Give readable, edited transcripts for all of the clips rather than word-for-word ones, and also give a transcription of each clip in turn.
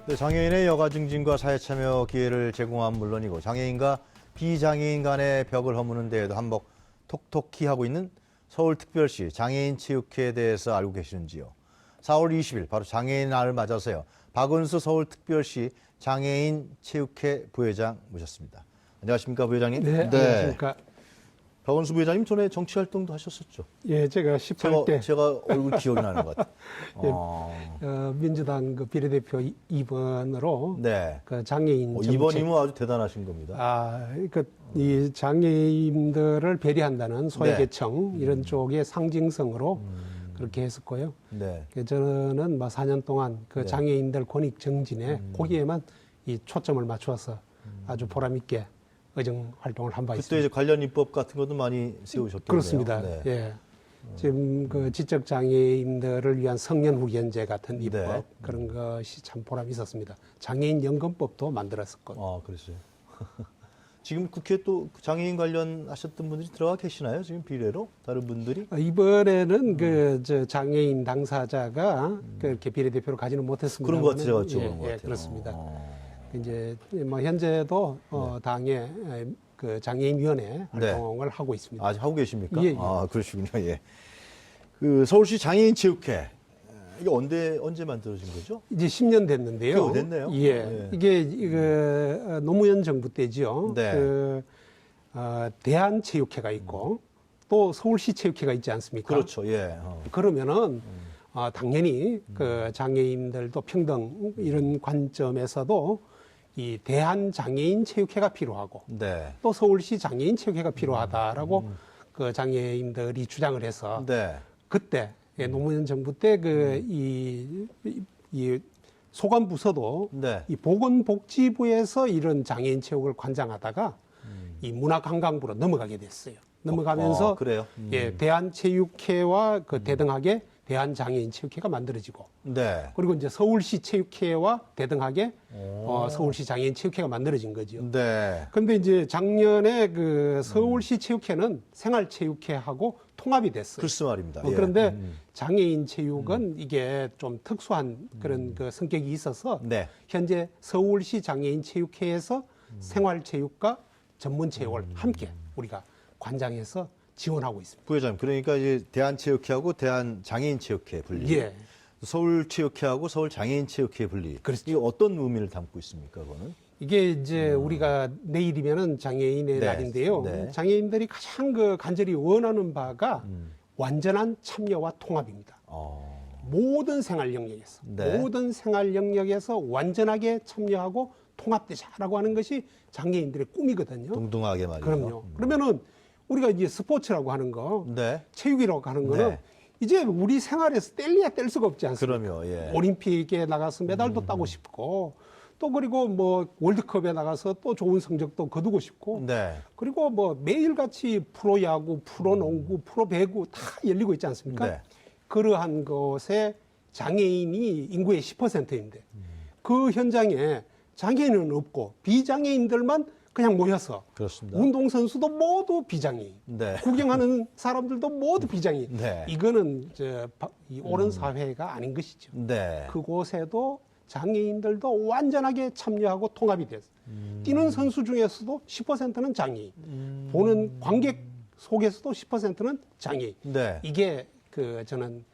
네, 장애인의 여가 증진과 사회 참여 기회를 제공함은 물론이고 장애인과 비장애인 간의 벽을 허무는 데에도 한몫 톡톡히 하고 있는 서울특별시 장애인체육회에 대해서 알고 계시는지요? 4월 20일 바로 장애인 날을 맞아서요. 박은수 서울특별시 장애인체육회 부회장 모셨습니다. 안녕하십니까, 부회장님? 네, 안녕하십니까. 박은수 부회장님 전에 정치 활동도 하셨었죠? 예, 제가 18대 제가 얼굴 기억이 나는 것 같아요. 예, 민주당 그 비례대표 2번으로 네. 그 장애인 정책. 2번이면 아주 대단하신 겁니다. 이 장애인들을 배려한다는 소외계층 네. 이런 쪽의 상징성으로 그렇게 했었고요. 네. 그 저는 4년 동안 그 네. 장애인들 권익 정진에 거기에만 이 초점을 맞추어서 아주 보람 있게 의정 활동을 한 바 그때 있습니다. 이제 관련 입법 같은 것도 많이 세우셨겠네요. 그렇습니다. 네. 예. 지금 그 지적 장애인들을 위한 성년 후견제 같은 입법 네. 그런 것이 참 보람이 있었습니다. 장애인 연금법도 만들었었고. 그랬어요. 지금 국회에 또 장애인 관련 하셨던 분들이 들어가 계시나요? 지금 비례로 다른 분들이? 이번에는 저 장애인 당사자가 그렇게 비례대표로 가지는 못했습니다. 그런 것 같아요. 제가 여쭤보는 것 같아요. 그렇습니다. 이제 현재도 당의 그 장애인위원회 활동을 하고 있습니다. 아직 하고 계십니까? 예, 예. 그러시군요. 예. 그 서울시 장애인체육회 이게 언제 만들어진 거죠? 이제 10년 됐는데요. 꽤 됐네요. 예. 예. 이게 노무현 정부 때죠. 네. 대한체육회가 있고 또 서울시 체육회가 있지 않습니까? 그렇죠. 예. 그러면은 당연히 그 장애인들도 평등 이런 관점에서도 이 대한장애인체육회가 필요하고 네. 또 서울시 장애인체육회가 필요하다라고 그 장애인들이 주장을 해서 네. 그때 노무현 정부 때 이 소관부서도 네. 이 보건복지부에서 이런 장애인 체육을 관장하다가 이 문화관광부로 넘어가게 됐어요. 넘어가면서 그래요? 예, 대한체육회와 그 대등하게 대한장애인체육회가 만들어지고 네. 그리고 이제 서울시 체육회와 대등하게 서울시 장애인체육회가 만들어진 거죠. 네. 근데 이제 작년에 그 서울시 체육회는 생활체육회하고 통합이 됐어요. 글쎄 말입니다. 예. 그런데 장애인 체육은 이게 좀 특수한 그런 그 성격이 있어서 네. 현재 서울시 장애인 체육회에서 생활체육과 전문체육을 함께 우리가 관장해서 지원하고 있습니다. 부회장님, 그러니까 이제 대한체육회하고 대한장애인체육회 분리. 예. 서울체육회하고 서울장애인체육회 분리. 그렇죠. 이게 어떤 의미를 담고 있습니까, 그거는? 이게 이제 우리가 내일이면은 장애인의 네. 날인데요. 네. 장애인들이 가장 그 간절히 원하는 바가 완전한 참여와 통합입니다. 모든 생활 영역에서 네. 모든 생활 영역에서 완전하게 참여하고 통합되자라고 하는 것이 장애인들의 꿈이거든요. 동등하게 말이죠. 그럼요. 그러면은 우리가 이제 스포츠라고 하는 거, 네. 체육이라고 하는 거는 네. 이제 우리 생활에서 뗄래야 뗄 수가 없지 않습니까? 그럼요. 예. 올림픽에 나가서 메달도 따고 싶고 또 그리고 뭐 월드컵에 나가서 또 좋은 성적도 거두고 싶고 네. 그리고 뭐 매일같이 프로야구, 프로농구, 프로배구 다 열리고 있지 않습니까? 네. 그러한 것에 장애인이 인구의 10%인데 그 현장에 장애인은 없고 비장애인들만 그냥 모여서 그렇습니다. 운동선수도 모두 비장애인, 네. 구경하는 사람들도 모두 비장애인. 네. 이거는 이 옳은 사회가 아닌 것이죠. 네. 그곳에도 장애인들도 완전하게 참여하고 통합이 됐어요. 뛰는 선수 중에서도 10%는 장애인, 보는 관객 속에서도 10%는 장애인. 네. 이게 저는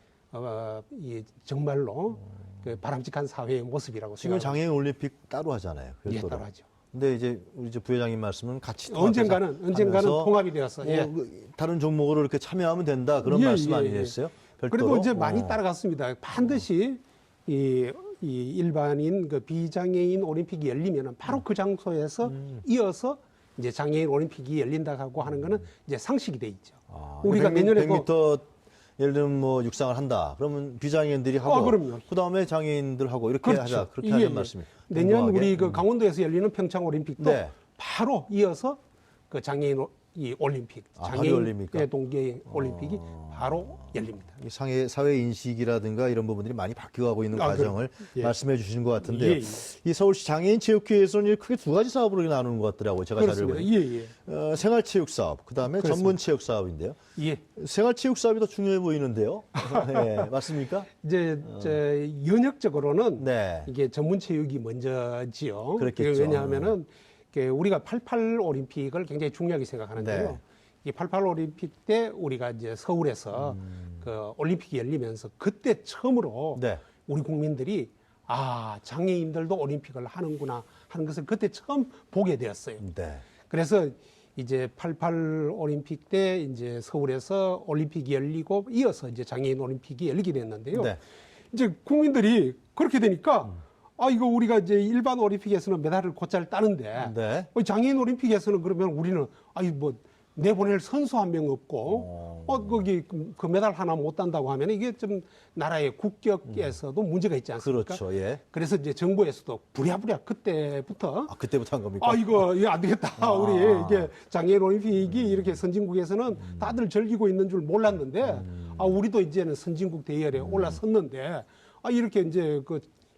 정말로 그 바람직한 사회의 모습이라고 지금 생각합니다. 장애인 올림픽 따로 하잖아요. 예, 별도로. 따로 하죠. 근데 이제 우리 이제 부회장님 말씀은 같이 언젠가는 하면서 통합이 되었어. 예. 다른 종목으로 이렇게 참여하면 된다 그런 예, 말씀 예, 아니겠어요? 별도로? 그리고 이제 많이 따라갔습니다. 반드시 이 일반인 그 비장애인 올림픽이 열리면은 바로 그 장소에서 이어서 이제 장애인 올림픽이 열린다고 하는 거는 이제 상식이 돼 있죠. 우리가 내년에 100m 예를 들면 뭐 육상을 한다. 그러면 비장애인들이 하고 그럼요. 그다음에 장애인들 하고 이렇게 그렇죠. 하자. 그렇게 예, 하는 예. 말씀이에요. 내년 우리 그 강원도에서 열리는 평창 올림픽도 네. 바로 이어서 그 장애인 이 올림픽, 바로 장애인 열립니까? 동계 올림픽이 바로 열립니다. 이 사회 인식이라든가 이런 부분들이 많이 바뀌어가고 있는 과정을 예. 말씀해 주시는 것 같은데요. 예, 예. 이 서울시 장애인체육회에서는 크게 두 가지 사업으로 나누는 것 같더라고요. 제가 자료를 그렇습니다. 보니. 예, 예. 생활체육 사업, 그다음에 그렇습니다. 전문체육 사업인데요. 예. 생활체육 사업이 더 중요해 보이는데요. 네, 맞습니까? 이제 연역적으로는 네. 이게 전문 체육이 먼저지요. 그렇겠죠. 왜냐하면은 이게 우리가 88 올림픽을 굉장히 중요하게 생각하는데요. 네. 이 88 올림픽 때 우리가 이제 서울에서 그 올림픽이 열리면서 그때 처음으로 네. 우리 국민들이 장애인들도 올림픽을 하는구나 하는 것을 그때 처음 보게 되었어요. 네. 그래서 이제 88 올림픽 때 이제 서울에서 올림픽이 열리고 이어서 이제 장애인 올림픽이 열리게 됐는데요. 네. 이제 국민들이 그렇게 되니까 이거 우리가 이제 일반 올림픽에서는 메달을 곧잘 따는데 네. 장애인 올림픽에서는 그러면 우리는 뭐 내보낼 선수 한 명 없고 거기 그 메달 하나 못 딴다고 하면 이게 좀 나라의 국격에서도 문제가 있지 않습니까? 그렇죠. 예. 그래서 이제 정부에서도 부랴부랴 그때부터 그때부터 한 겁니까? 이거 안 되겠다. 우리 이게 장애인 올림픽이 이렇게 선진국에서는 다들 즐기고 있는 줄 몰랐는데 우리도 이제는 선진국 대열에 올라섰는데 이렇게 이제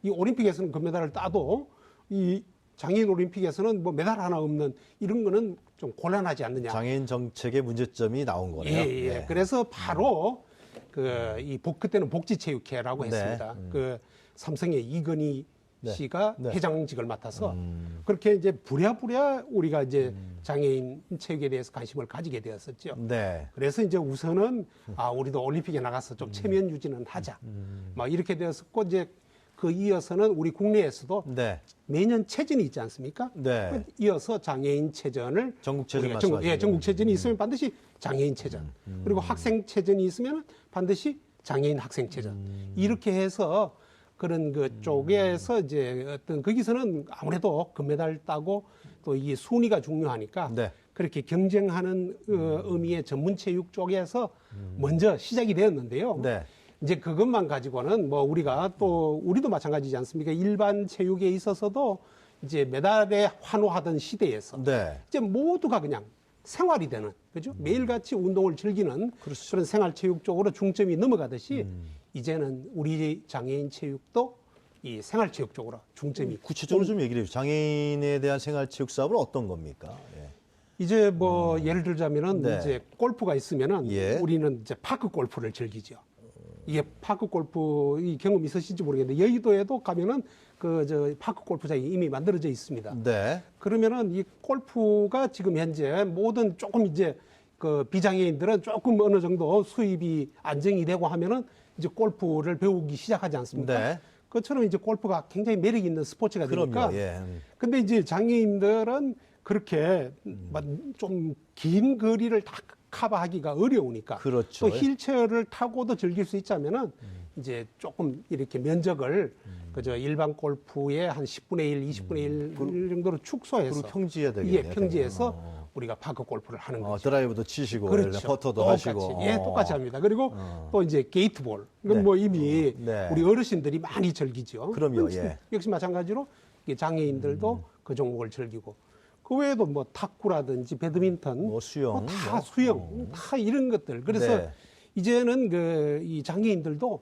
이 올림픽에서는 금메달을 따도 이 장애인 올림픽에서는 뭐 메달 하나 없는 이런 거는 좀 곤란하지 않느냐. 장애인 정책의 문제점이 나온 거네요. 예. 네. 그래서 바로 그때는 복지체육회라고 네. 했습니다. 그 삼성의 이건희 네. 씨가 네. 회장직을 맡아서 그렇게 이제 부랴부랴 우리가 이제 장애인 체육에 대해서 관심을 가지게 되었었죠. 네. 그래서 이제 우선은 우리도 올림픽에 나가서 좀 체면 유지는 하자. 막 이렇게 되었었고 이제 그 이어서는 우리 국내에서도 네. 매년 체전이 있지 않습니까? 네. 이어서 장애인 체전을 전국체전 우리가 말씀하시는 전국체전이 있으면 반드시 장애인 체전 그리고 학생체전이 있으면 반드시 장애인 학생체전 이렇게 해서 그런 그 쪽에서 이제 어떤 거기서는 아무래도 금메달 따고 또 이 순위가 중요하니까 네. 그렇게 경쟁하는 의미의 전문체육 쪽에서 먼저 시작이 되었는데요. 네. 이제 그것만 가지고는 뭐 우리도 마찬가지지 않습니까? 일반 체육에 있어서도 이제 메달에 환호하던 시대에서 네. 이제 모두가 그냥 생활이 되는, 그죠? 매일같이 운동을 즐기는 그렇죠. 그런 생활체육 쪽으로 중점이 넘어가듯이 이제는 우리 장애인 체육도 이 생활체육 쪽으로 중점이 구체적으로 좀 얘기를 해주세요. 장애인에 대한 생활체육 사업은 어떤 겁니까? 예. 이제 뭐 예를 들자면은 네. 이제 골프가 있으면은 예. 우리는 이제 파크 골프를 즐기죠. 이게 파크 골프 이 경험 있으신지 모르겠는데 여의도에도 가면은 파크 골프장이 이미 만들어져 있습니다. 네. 그러면은 이 골프가 지금 현재 모든 조금 이제 그 비장애인들은 조금 어느 정도 수입이 안정이 되고 하면은 이제 골프를 배우기 시작하지 않습니까? 네. 그처럼 이제 골프가 굉장히 매력 있는 스포츠가 되니까. 그럼요. 예. 근데 이제 장애인들은 그렇게 좀 긴 거리를 다 커버하기가 어려우니까. 그렇죠. 또 휠체어를 타고도 즐길 수 있자면은 이제 조금 이렇게 면적을 그저 일반 골프의 한 10분의 1, 20분의 1 정도로 축소해서. 그리고 평지해야 되겠네요. 예, 평지에서 우리가 파크 골프를 하는 거죠. 드라이브도 치시고 그렇죠. 퍼터도 똑같이. 하시고. 예, 똑같이 합니다. 그리고 또 이제 게이트볼. 이건 네. 뭐 이미 네. 우리 어르신들이 많이 즐기죠. 그럼요, 예. 역시 마찬가지로 이 장애인들도 그 종목을 즐기고 그 외에도 뭐 탁구라든지 배드민턴, 뭐 수영, 다 수영, 다 이런 것들. 그래서 네. 이제는 이 장애인들도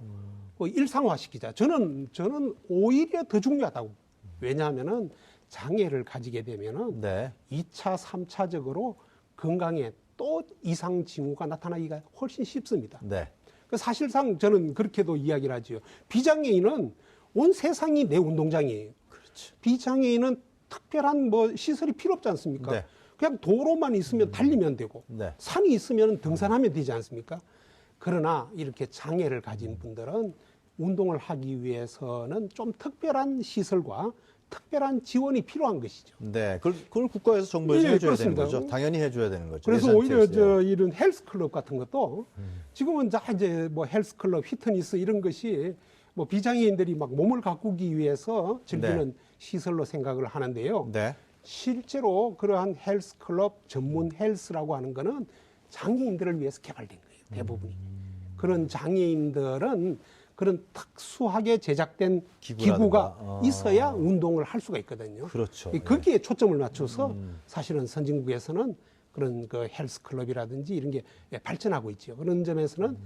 뭐 일상화시키자. 저는 오히려 더 중요하다고. 왜냐하면은 장애를 가지게 되면은 네. 2차, 3차적으로 건강에 또 이상 징후가 나타나기가 훨씬 쉽습니다. 네. 사실상 저는 그렇게도 이야기를 하죠. 비장애인은 온 세상이 내 운동장이에요. 그렇죠. 비장애인은 특별한 뭐 시설이 필요 없지 않습니까? 네. 그냥 도로만 있으면 달리면 되고 네. 산이 있으면 등산하면 되지 않습니까? 그러나 이렇게 장애를 가진 분들은 운동을 하기 위해서는 좀 특별한 시설과 특별한 지원이 필요한 것이죠. 네. 그걸 국가에서 정부에서 예, 해줘야 그렇습니다. 되는 거죠. 당연히 해줘야 되는 거죠. 그래서 예산 오히려 제스에. 이런 헬스클럽 같은 것도 지금은 이제 뭐 헬스클럽, 피트니스 이런 것이 뭐 비장애인들이 막 몸을 가꾸기 위해서 즐기는 네. 시설로 생각을 하는데요. 네. 실제로 그러한 헬스클럽 전문 헬스라고 하는 거는 장애인들을 위해서 개발된 거예요. 대부분이. 그런 장애인들은 그런 특수하게 제작된 기구라든가. 기구가 있어야 운동을 할 수가 있거든요. 그렇죠. 거기에 초점을 맞춰서 사실은 선진국에서는 그런 그 헬스클럽이라든지 이런 게 발전하고 있죠. 그런 점에서는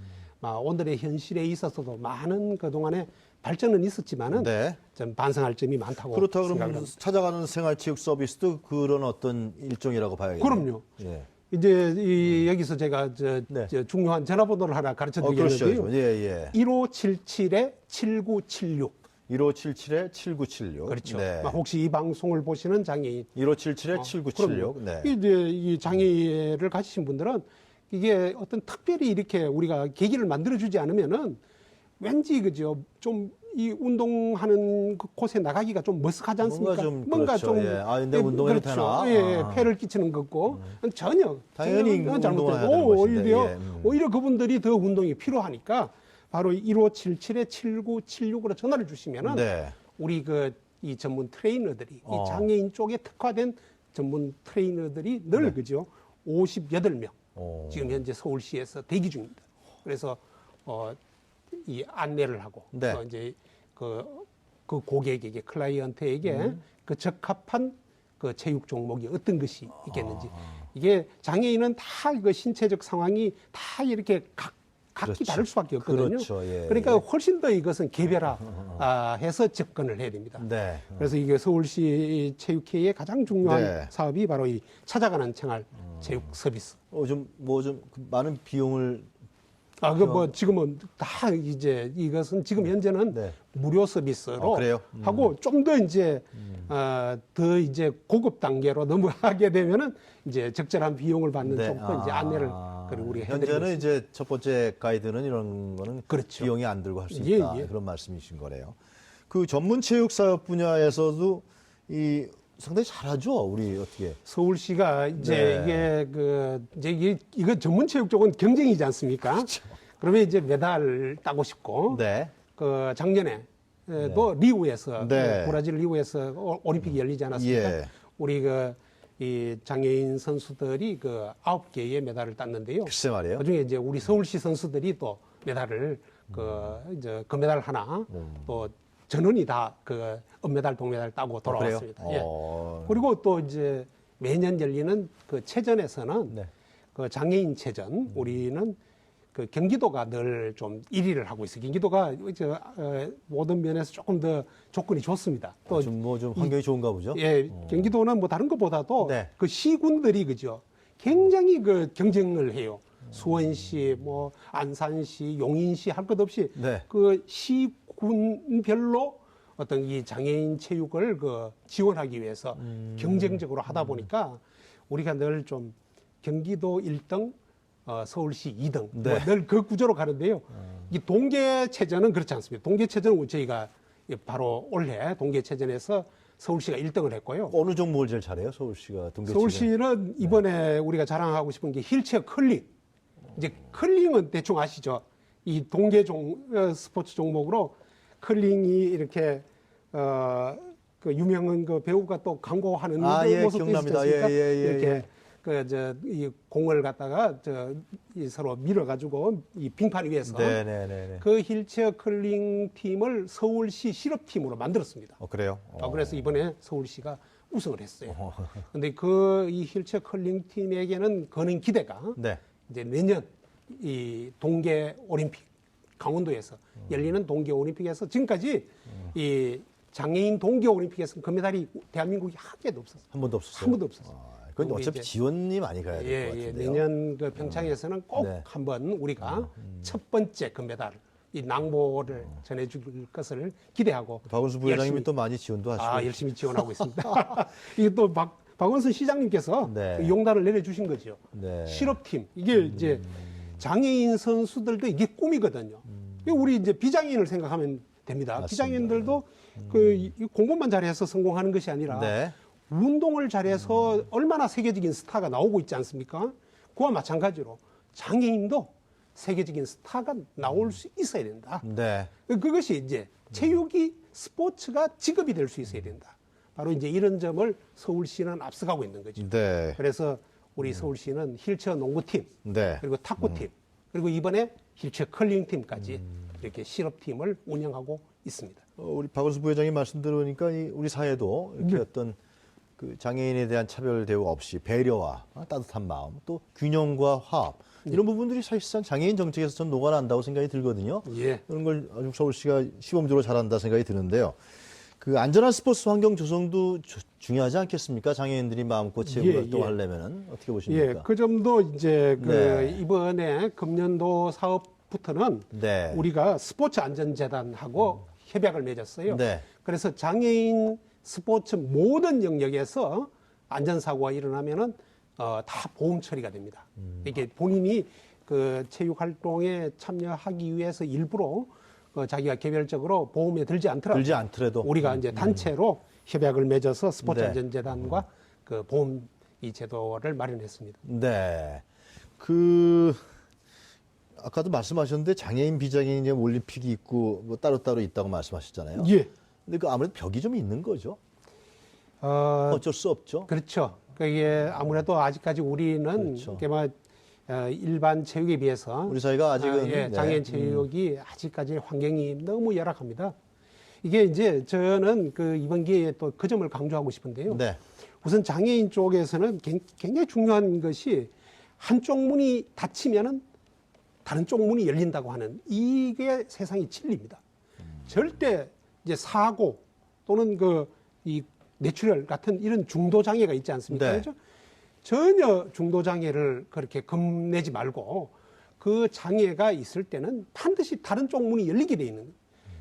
오늘의 현실에 있어서도 많은 그동안에 발전은 있었지만은 네. 좀 반성할 점이 많다고 그렇다 생각을 그러면 합니다. 찾아가는 생활체육 서비스도 그런 어떤 일종이라고 봐야겠네요. 그럼요. 예. 이제 여기서 제가 네. 저 중요한 전화번호를 하나 가르쳐 그렇죠. 드리겠는데요. 예, 예. 1577-7976. 1577-7976. 그렇죠. 네. 혹시 이 방송을 보시는 장애인 1577-7976. 네. 이제 이 장애를 가지신 분들은 이게 어떤 특별히 이렇게 우리가 계기를 만들어 주지 않으면은 왠지 그죠 좀 이 운동하는 그 곳에 나가기가 좀 머쓱하지 않습니까? 뭔가 좀 그렇죠. 예. 아, 근데 운동해도 되나? 예, 아. 폐를 끼치는 거고 전혀 당연히 잘못되고 운동을 해야 되는 것인데, 오히려 예. 오히려 그분들이 더 운동이 필요하니까 바로 1577-7976으로 전화를 주시면은 네. 우리 이 전문 트레이너들이 이 장애인 쪽에 특화된 전문 트레이너들이 늘 그죠 58명 지금 현재 서울시에서 대기 중입니다. 그래서 이 안내를 하고 네. 이제 그 고객에게 클라이언트에게 그 적합한 그 체육 종목이 어떤 것이 있겠는지 이게 장애인은 다 그 신체적 상황이 다 이렇게 각기 그렇죠. 다를 수밖에 없거든요. 그렇죠. 예, 그러니까 예. 훨씬 더 이것은 개별화해서 접근을 해야 됩니다. 네. 그래서 이게 서울시 체육회의 가장 중요한 네. 사업이 바로 이 찾아가는 생활 체육 서비스. 좀 많은 비용을 지금은 다 이제 이것은 지금 현재는 네. 무료 서비스로 그래요? 하고 좀 더 이제 더 이제 고급 단계로 넘어가게 되면은 이제 적절한 비용을 받는 좀 더 이제 안내를 그리고 우리가 해드리고 현재는 있습니다. 이제 첫 번째 가이드는 이런 거는 그렇죠. 비용이 안 들고 할 수 예, 있다. 예. 그런 말씀이신 거네요. 그 전문 체육 사업 분야에서도 이 상당히 잘하죠. 우리 어떻게? 서울시가 이제 네. 이거 전문 체육 쪽은 경쟁이지 않습니까? 그렇죠. 그러면 이제 메달 따고 싶고 네. 그 작년에 또 리우에서 네. 그 브라질 리우에서 올림픽이 열리지 않았습니까? 예. 우리 이 장애인 선수들이 9개의 메달을 땄는데요. 글쎄 말이에요. 그중에 이제 우리 서울시 선수들이 또 메달을 이제 금메달 하나 또 전원이 다 은메달, 동메달 따고 돌아왔습니다. 그래요? 예. 그리고 또 이제 매년 열리는 그 체전에서는 네. 그 장애인 체전 우리는 그 경기도가 늘 좀 1위를 하고 있어요. 경기도가 모든 면에서 조금 더 조건이 좋습니다. 또 좀 환경이 좋은가 보죠. 예, 경기도는 뭐 다른 것보다도 네. 그 시군들이 그죠 굉장히 그 경쟁을 해요. 수원시, 뭐 안산시, 용인시 할 것 없이 네. 그 시군별로 어떤 이 장애인 체육을 지원하기 위해서 경쟁적으로 하다 보니까 우리가 늘 좀 경기도 1등, 서울시 2등 네. 늘 그 구조로 가는데요. 이 동계체전은 그렇지 않습니다. 동계체전은 저희가 바로 올해 동계체전에서 서울시가 1등을 했고요. 어느 종목을 제일 잘해요? 서울시가 동계체전. 서울시는 이번에 우리가 자랑하고 싶은 게 휠체어 컬링. 이제 컬링은 대충 아시죠? 이 동계 스포츠 종목으로 컬링이 이렇게 그 유명한 그 배우가 또 광고하는 예, 모습도 있지 기억납니다. 않습니까? 예. 이렇게 이 공을 갖다가 이 서로 밀어가지고 이 빙판 위에서 네네네. 그 휠체어 컬링 팀을 서울시 실업팀으로 만들었습니다. 그래요? 그래서 이번에 서울시가 우승을 했어요. 근데 이 휠체어 컬링 팀에게는 거는 기대가 네. 이제 내년 이 동계 올림픽 강원도에서 열리는 동계 올림픽에서 지금까지 이 장애인 동계 올림픽에서 금메달이 대한민국이 한 개도 없었어요. 한 번도 없었어요. 한 번도 없었어요. 그건 우리 어차피 이제 지원이 많이 가야 될 것 같은데요. 내년 그 평창에서는 꼭 네. 한번 우리가 첫 번째 금메달 이 낭보를 전해줄 것을 기대하고 박원순 부회장님이 열심히, 또 많이 지원도 하시고. 열심히 지원하고 있습니다. 이게 또 박원순 시장님께서 네. 그 용단을 내려주신 거죠. 네. 실업팀 이게 이제 장애인 선수들도 이게 꿈이거든요. 우리 이제 비장애인을 생각하면 됩니다. 맞습니다. 비장애인들도 이 공부만 잘해서 성공하는 것이 아니라 네. 운동을 잘해서 얼마나 세계적인 스타가 나오고 있지 않습니까? 그와 마찬가지로 장애인도 세계적인 스타가 나올 수 있어야 된다. 네. 그것이 이제 체육이 스포츠가 직업이 될 수 있어야 된다. 바로 이제 이런 점을 서울시는 앞서가고 있는 거죠. 네. 그래서 우리 서울시는 휠체어 농구팀, 네. 그리고 탁구팀, 그리고 이번에 휠체어 컬링팀까지 이렇게 실업팀을 운영하고 있습니다. 우리 박원순 부회장님 말씀 들으니까 우리 사회도 이렇게 어떤 그 장애인에 대한 차별 대우 없이 배려와 따뜻한 마음, 또 균형과 화합 이런 부분들이 사실상 장애인 정책에서 좀 녹아난다고 생각이 들거든요. 예. 그런 걸 아주 서울시가 시범적으로 잘한다 생각이 드는데요. 그 안전한 스포츠 환경 조성도 중요하지 않겠습니까? 장애인들이 마음껏 체육 활동하려면은 어떻게 보십니까? 예, 그 점도 이제 그 네. 이번에 금년도 사업부터는 네. 우리가 스포츠 안전재단하고 협약을 맺었어요. 네. 그래서 장애인 스포츠 모든 영역에서 안전사고가 일어나면은 다 보험 처리가 됩니다. 이게 본인이 그 체육 활동에 참여하기 위해서 일부러 자기가 개별적으로 보험에 들지 않더라도 우리가 이제 단체로 협약을 맺어서 스포츠 네. 안전재단과 그 보험 이 제도를 마련했습니다. 네. 그 아까도 말씀하셨는데 장애인 비장애인의 올림픽이 있고 뭐 따로따로 있다고 말씀하셨잖아요. 예. 근데 그 아무래도 벽이 좀 있는 거죠. 어, 어쩔 수 없죠. 그렇죠. 그게 아무래도 아직까지 우리는 그렇죠. 이렇게 뭐 일반 체육에 비해서 우리 사회가 아직은 예, 장애인 체육이 아직까지 환경이 너무 열악합니다. 이게 이제 저는 그 이번 기회에 또 그 점을 강조하고 싶은데요. 네. 우선 장애인 쪽에서는 굉장히 중요한 것이 한쪽 문이 닫히면은 다른 쪽 문이 열린다고 하는 이게 세상의 진리입니다. 절대 이제 사고 또는 이 뇌출혈 같은 이런 중도 장애가 있지 않습니까? 네. 그렇죠? 전혀 중도 장애를 그렇게 겁내지 말고 그 장애가 있을 때는 반드시 다른 쪽 문이 열리게 돼 있는 거예요.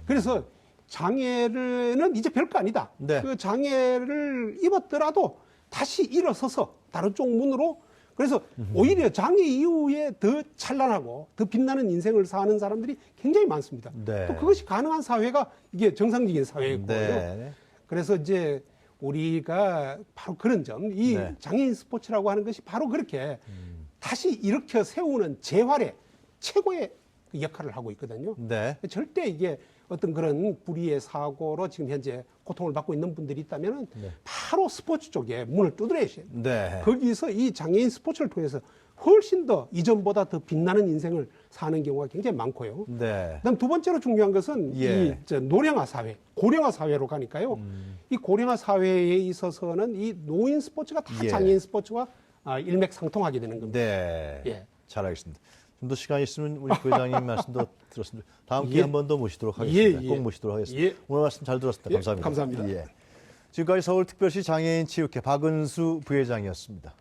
그래서 장애는 이제 별거 아니다. 네. 그 장애를 입었더라도 다시 일어서서 다른 쪽 문으로 그래서 오히려 장애 이후에 더 찬란하고 더 빛나는 인생을 사는 사람들이 굉장히 많습니다. 네. 또 그것이 가능한 사회가 이게 정상적인 사회고요. 네. 그래서 이제 우리가 바로 그런 점, 이 네. 장애인 스포츠라고 하는 것이 바로 그렇게 다시 일으켜 세우는 재활의 최고의 그 역할을 하고 있거든요. 네. 절대 이게 어떤 그런 불의의 사고로 지금 현재 고통을 받고 있는 분들이 있다면 바로 스포츠 쪽에 문을 두드려야 돼요. 네. 거기서 이 장애인 스포츠를 통해서 훨씬 더 이전보다 더 빛나는 인생을 사는 경우가 굉장히 많고요. 네. 그다음 두 번째로 중요한 것은 예. 이 노령화 사회, 고령화 사회로 가니까요. 이 고령화 사회에 있어서는 이 노인 스포츠가 다 예. 장애인 스포츠와 일맥상통하게 되는 겁니다. 네. 예. 잘 알겠습니다. 좀 더 시간이 있으면 우리 부회장님 말씀도 들었습니다. 다음 기회에 예. 한 번 더 모시도록 하겠습니다. 예, 예. 꼭 모시도록 하겠습니다. 예. 오늘 말씀 잘 들었습니다. 예, 감사합니다. 감사합니다. 예. 지금까지 서울특별시 장애인체육회 박은수 부회장이었습니다.